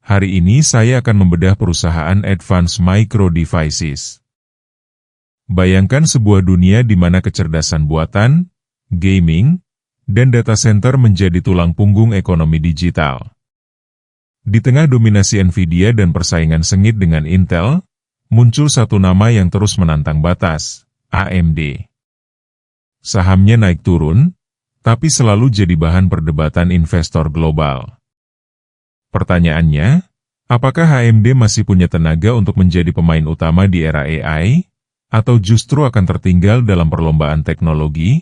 Hari ini saya akan membedah perusahaan Advanced Micro Devices. Bayangkan sebuah dunia di mana kecerdasan buatan, gaming, dan data center menjadi tulang punggung ekonomi digital. Di tengah dominasi Nvidia dan persaingan sengit dengan Intel, muncul satu nama yang terus menantang batas, AMD. Sahamnya naik turun, tapi selalu jadi bahan perdebatan investor global. Pertanyaannya, apakah AMD masih punya tenaga untuk menjadi pemain utama di era AI, atau justru akan tertinggal dalam perlombaan teknologi?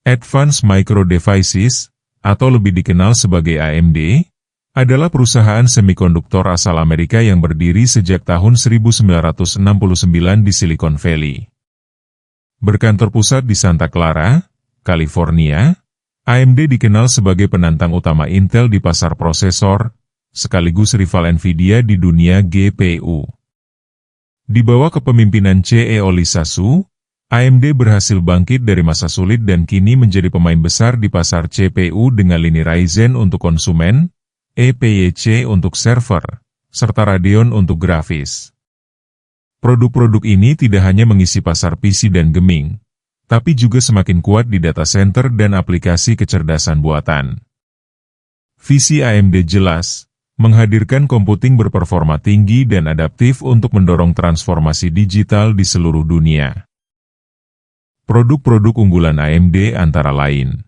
Advanced Micro Devices, atau lebih dikenal sebagai AMD, adalah perusahaan semikonduktor asal Amerika yang berdiri sejak tahun 1969 di Silicon Valley. Berkantor pusat di Santa Clara, California, AMD dikenal sebagai penantang utama Intel di pasar prosesor, sekaligus rival Nvidia di dunia GPU. Di bawah kepemimpinan CEO Lee Sa-su, AMD berhasil bangkit dari masa sulit dan kini menjadi pemain besar di pasar CPU dengan lini Ryzen untuk konsumen, EPYC untuk server, serta Radeon untuk grafis. Produk-produk ini tidak hanya mengisi pasar PC dan gaming, tapi juga semakin kuat di data center dan aplikasi kecerdasan buatan. Visi AMD jelas, menghadirkan komputing berperforma tinggi dan adaptif untuk mendorong transformasi digital di seluruh dunia. Produk-produk unggulan AMD antara lain.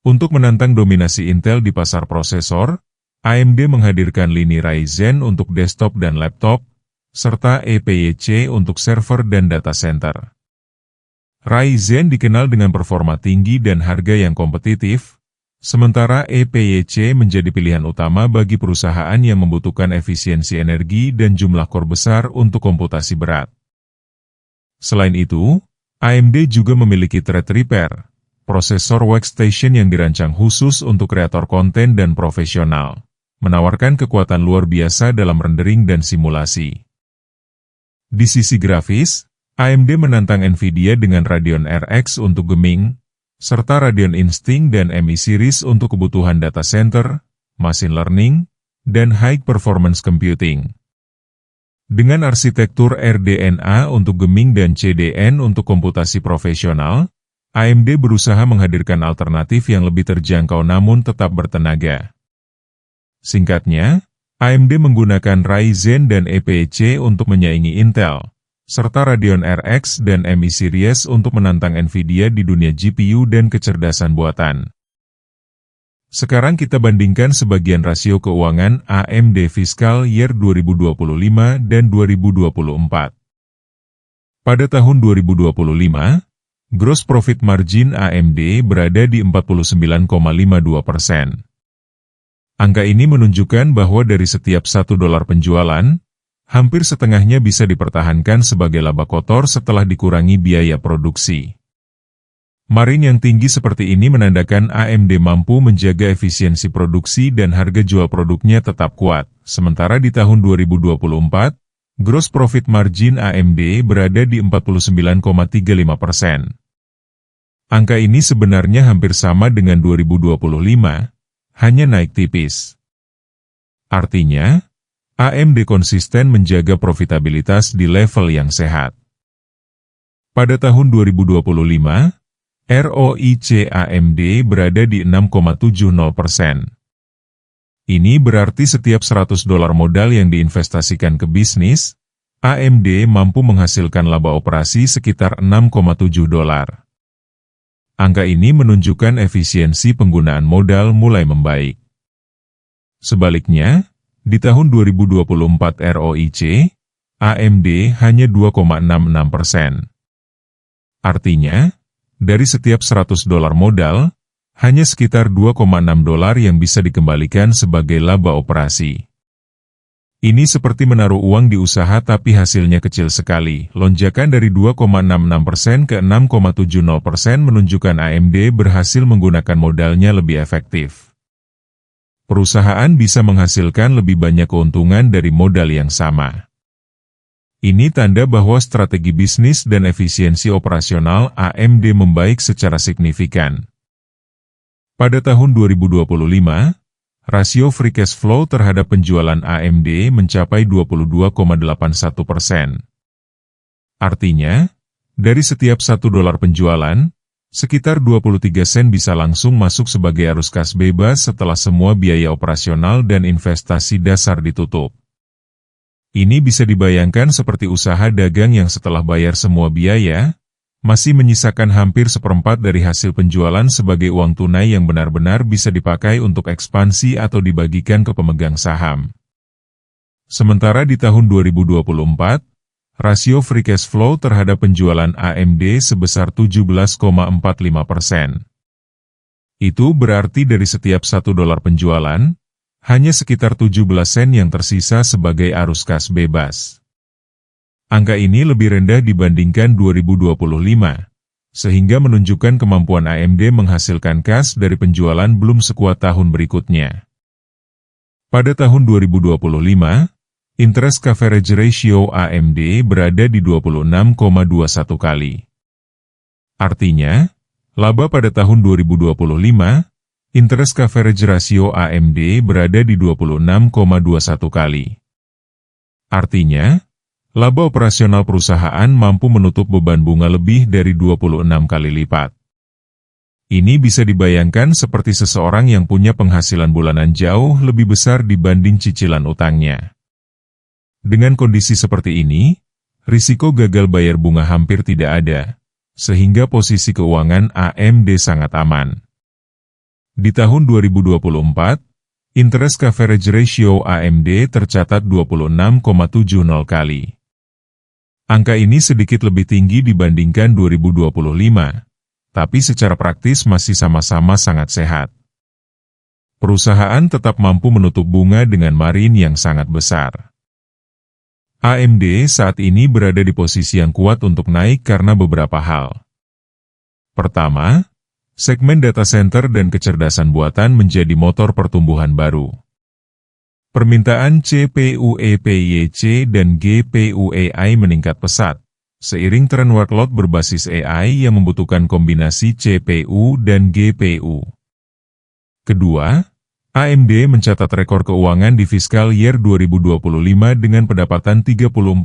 Untuk menantang dominasi Intel di pasar prosesor, AMD menghadirkan lini Ryzen untuk desktop dan laptop, serta EPYC untuk server dan data center. Ryzen dikenal dengan performa tinggi dan harga yang kompetitif, sementara EPYC menjadi pilihan utama bagi perusahaan yang membutuhkan efisiensi energi dan jumlah core besar untuk komputasi berat. Selain itu, AMD juga memiliki Threadripper, prosesor workstation yang dirancang khusus untuk kreator konten dan profesional, menawarkan kekuatan luar biasa dalam rendering dan simulasi. Di sisi grafis, AMD menantang Nvidia dengan Radeon RX untuk gaming, serta Radeon Instinct dan MI Series untuk kebutuhan data center, machine learning, dan high performance computing. Dengan arsitektur RDNA untuk gaming dan CDN untuk komputasi profesional, AMD berusaha menghadirkan alternatif yang lebih terjangkau namun tetap bertenaga. Singkatnya, AMD menggunakan Ryzen dan EPYC untuk menyaingi Intel, serta Radeon RX dan MI Series untuk menantang Nvidia di dunia GPU dan kecerdasan buatan. Sekarang kita bandingkan sebagian rasio keuangan AMD Fiscal Year 2025 dan 2024. Pada tahun 2025, gross profit margin AMD berada di 49,52%. Angka ini menunjukkan bahwa dari setiap $1 penjualan, hampir setengahnya bisa dipertahankan sebagai laba kotor setelah dikurangi biaya produksi. Margin yang tinggi seperti ini menandakan AMD mampu menjaga efisiensi produksi dan harga jual produknya tetap kuat. Sementara di tahun 2024, gross profit margin AMD berada di 49,35%. Angka ini sebenarnya hampir sama dengan 2025, hanya naik tipis. Artinya, AMD konsisten menjaga profitabilitas di level yang sehat. Pada tahun 2025, ROIC AMD berada di 6,70%. Ini berarti setiap $100 modal yang diinvestasikan ke bisnis, AMD mampu menghasilkan laba operasi sekitar $6,7. Angka ini menunjukkan efisiensi penggunaan modal mulai membaik. Sebaliknya, di tahun 2024 ROIC, AMD hanya 2,66%. Artinya, dari setiap $100 modal, hanya sekitar $2,6 yang bisa dikembalikan sebagai laba operasi. Ini seperti menaruh uang di usaha tapi hasilnya kecil sekali. Lonjakan dari 2,66% ke 6,70% menunjukkan AMD berhasil menggunakan modalnya lebih efektif. Perusahaan bisa menghasilkan lebih banyak keuntungan dari modal yang sama. Ini tanda bahwa strategi bisnis dan efisiensi operasional AMD membaik secara signifikan. Pada tahun 2025, rasio free cash flow terhadap penjualan AMD mencapai 22,81%. Artinya, dari setiap $1 penjualan, sekitar 23 sen bisa langsung masuk sebagai arus kas bebas setelah semua biaya operasional dan investasi dasar ditutup. Ini bisa dibayangkan seperti usaha dagang yang setelah bayar semua biaya, masih menyisakan hampir seperempat dari hasil penjualan sebagai uang tunai yang benar-benar bisa dipakai untuk ekspansi atau dibagikan ke pemegang saham. Sementara di tahun 2024, rasio free cash flow terhadap penjualan AMD sebesar 17,45%. Itu berarti dari setiap $1 penjualan, hanya sekitar 17 sen yang tersisa sebagai arus kas bebas. Angka ini lebih rendah dibandingkan 2025, sehingga menunjukkan kemampuan AMD menghasilkan kas dari penjualan belum sekuat tahun berikutnya. Pada tahun 2025, interest coverage ratio AMD berada di 26,21 kali. Artinya, laba pada tahun 2025, interest coverage ratio AMD berada di 26,21 kali. Artinya, laba operasional perusahaan mampu menutup beban bunga lebih dari 26 kali lipat. Ini bisa dibayangkan seperti seseorang yang punya penghasilan bulanan jauh lebih besar dibanding cicilan utangnya. Dengan kondisi seperti ini, risiko gagal bayar bunga hampir tidak ada, sehingga posisi keuangan AMD sangat aman. Di tahun 2024, interest coverage ratio AMD tercatat 26,70 kali. Angka ini sedikit lebih tinggi dibandingkan 2025, tapi secara praktis masih sama-sama sangat sehat. Perusahaan tetap mampu menutup bunga dengan margin yang sangat besar. AMD saat ini berada di posisi yang kuat untuk naik karena beberapa hal. Pertama, segmen data center dan kecerdasan buatan menjadi motor pertumbuhan baru. Permintaan CPU EPYC dan GPU AI meningkat pesat, seiring tren workload berbasis AI yang membutuhkan kombinasi CPU dan GPU. Kedua, AMD mencatat rekor keuangan di fiskal year 2025 dengan pendapatan $34,6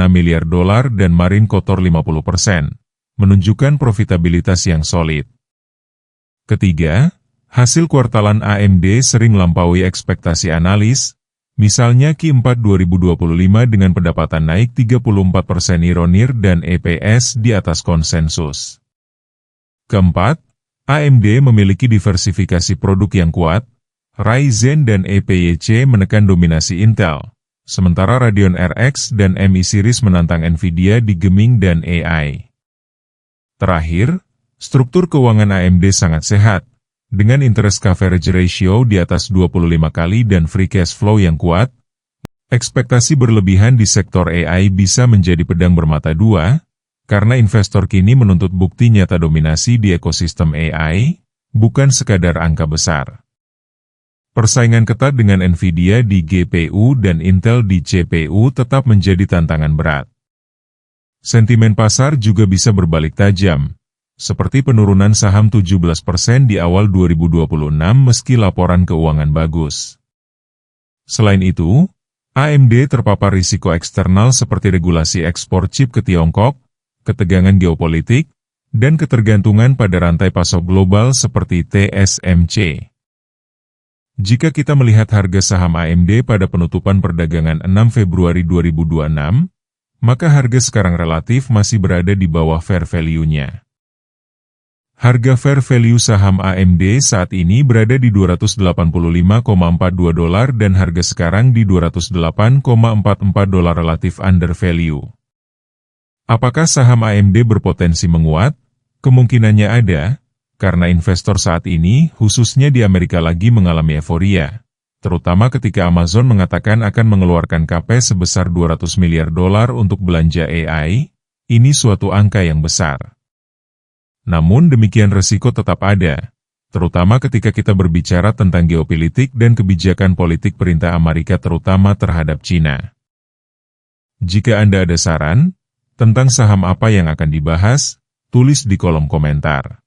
miliar dan margin kotor 50%, menunjukkan profitabilitas yang solid. Ketiga, hasil kuartalan AMD sering melampaui ekspektasi analis, misalnya Q4 2025 dengan pendapatan naik 34% year-on-year dan EPS di atas konsensus. Keempat, AMD memiliki diversifikasi produk yang kuat, Ryzen dan EPYC menekan dominasi Intel, sementara Radeon RX dan MI series menantang Nvidia di gaming dan AI. Terakhir, struktur keuangan AMD sangat sehat, dengan interest coverage ratio di atas 25 kali dan free cash flow yang kuat. Ekspektasi berlebihan di sektor AI bisa menjadi pedang bermata dua, karena investor kini menuntut bukti nyata dominasi di ekosistem AI, bukan sekadar angka besar. Persaingan ketat dengan Nvidia di GPU dan Intel di CPU tetap menjadi tantangan berat. Sentimen pasar juga bisa berbalik tajam, seperti penurunan saham 17% di awal 2026 meski laporan keuangan bagus. Selain itu, AMD terpapar risiko eksternal seperti regulasi ekspor chip ke Tiongkok, ketegangan geopolitik, dan ketergantungan pada rantai pasok global seperti TSMC. Jika kita melihat harga saham AMD pada penutupan perdagangan 6 Februari 2026, maka harga sekarang relatif masih berada di bawah fair value-nya. Harga fair value saham AMD saat ini berada di $285,42 dan harga sekarang di $208,44 relatif under value. Apakah saham AMD berpotensi menguat? Kemungkinannya ada, karena investor saat ini, khususnya di Amerika lagi mengalami euforia, terutama ketika Amazon mengatakan akan mengeluarkan CapEx sebesar $200 miliar untuk belanja AI, ini suatu angka yang besar. Namun demikian resiko tetap ada, terutama ketika kita berbicara tentang geopolitik dan kebijakan politik perintah Amerika terutama terhadap China. Jika Anda ada saran tentang saham apa yang akan dibahas, tulis di kolom komentar.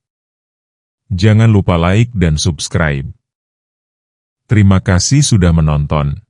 Jangan lupa like dan subscribe. Terima kasih sudah menonton.